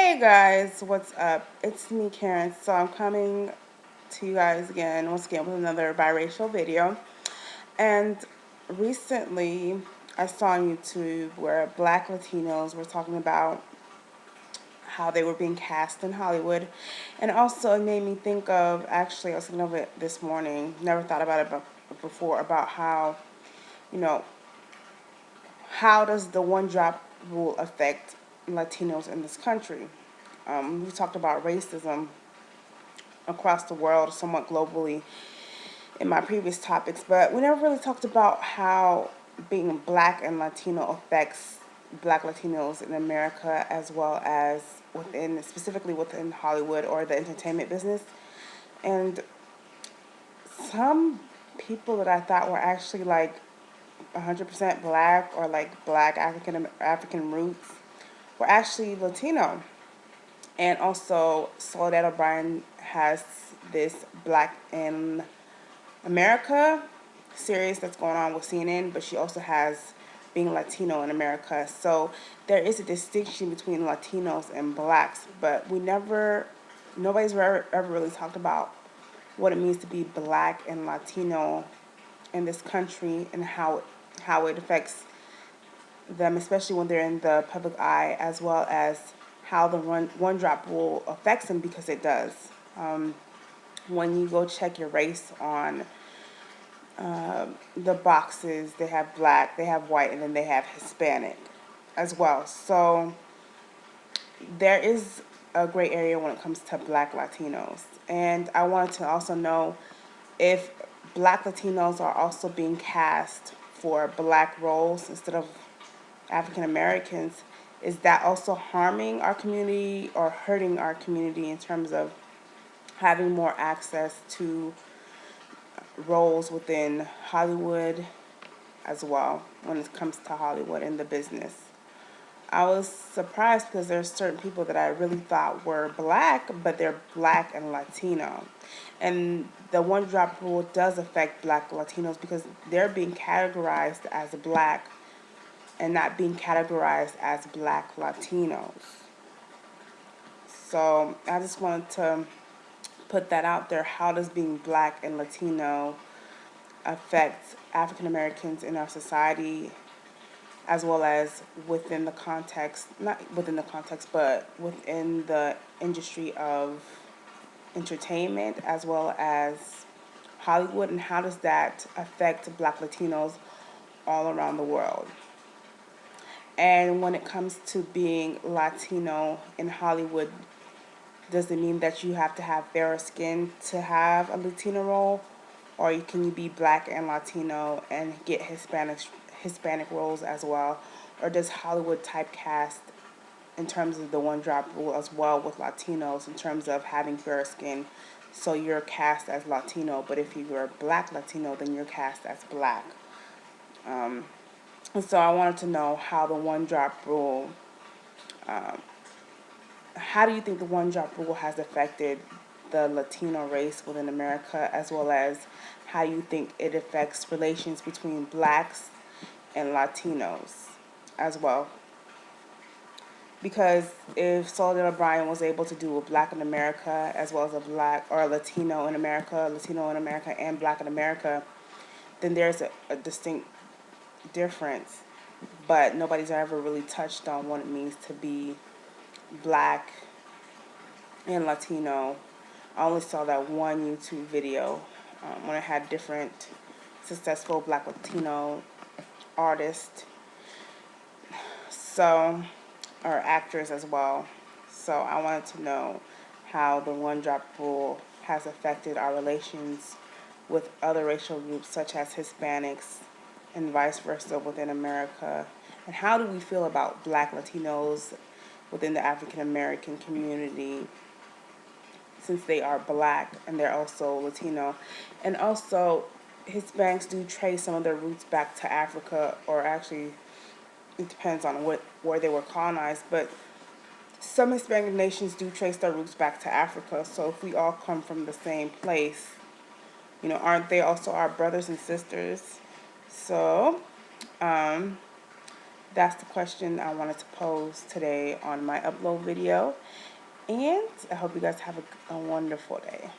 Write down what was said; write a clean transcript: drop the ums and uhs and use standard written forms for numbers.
Hey guys, what's up? It's me, Karen. So I'm coming to you guys again, once again, with another biracial video. And recently, I saw on YouTube where Black Latinos were talking about how they were being cast in Hollywood, and also it made me think of. Actually, I was thinking of it this morning. Never thought about it before about how, you know, how does the one drop rule affect Latinos in this country? We talked about racism across the world, somewhat globally, in my previous topics, but we never really talked about how being black and Latino affects black Latinos in America, as well as specifically within Hollywood or the entertainment business. And some people that I thought were actually like 100% black, or like black African roots, were actually Latino. And also, Soledad O'Brien has this Black in America series that's going on with CNN, but she also has being Latino in America. So there is a distinction between Latinos and blacks, but nobody's ever really talked about what it means to be black and Latino in this country, and how it affects them, especially when they're in the public eye, as well as how the one drop rule affects them, because it does. Um, when you go check your race on the boxes, they have black, they have white, and then they have Hispanic as well. So there is a gray area when it comes to black Latinos. And I wanted to also know if black Latinos are also being cast for black roles instead of African Americans. Is that also harming our community or hurting our community in terms of having more access to roles within Hollywood as well, when it comes to Hollywood and the business? I was surprised because there's certain people that I really thought were black, but they're black and Latino. And the one drop rule does affect black Latinos because they're being categorized as black and not being categorized as black Latinos. So I just wanted to put that out there. How does being black and Latino affect African Americans in our society, as well as within the context, not within the context, but within the industry of entertainment, as well as Hollywood, and how does that affect black Latinos all around the world? And when it comes to being Latino in Hollywood, does it mean that you have to have fairer skin to have a Latino role, or can you be black and Latino and get Hispanic roles as well? Or does Hollywood typecast in terms of the one drop rule as well with Latinos in terms of having fairer skin? So you're cast as Latino, but if you're a black Latino, then you're cast as black. Um, and so I wanted to know how the one drop rule, um, how do you think the one drop rule has affected the Latino race within America, as well as how you think it affects relations between blacks and Latinos as well? Because if Soledad O'Brien was able to do a black in America, as well as a black or a Latino in America, and black in America, then there's a distinct difference. But nobody's ever really touched on what it means to be black and Latino. I only saw that one YouTube video when it had different successful black Latino artists, so, or actors as well. So I wanted to know how the one drop rule has affected our relations with other racial groups such as Hispanics and vice versa within America. And how do we feel about black Latinos within the African American community, since they are black and they're also Latino? And also, Hispanics do trace some of their roots back to Africa, or actually, it depends on where they were colonized, but some Hispanic nations do trace their roots back to Africa. So if we all come from the same place, aren't they also our brothers and sisters? So, that's the question I wanted to pose today on my upload video. And I hope you guys have a wonderful day.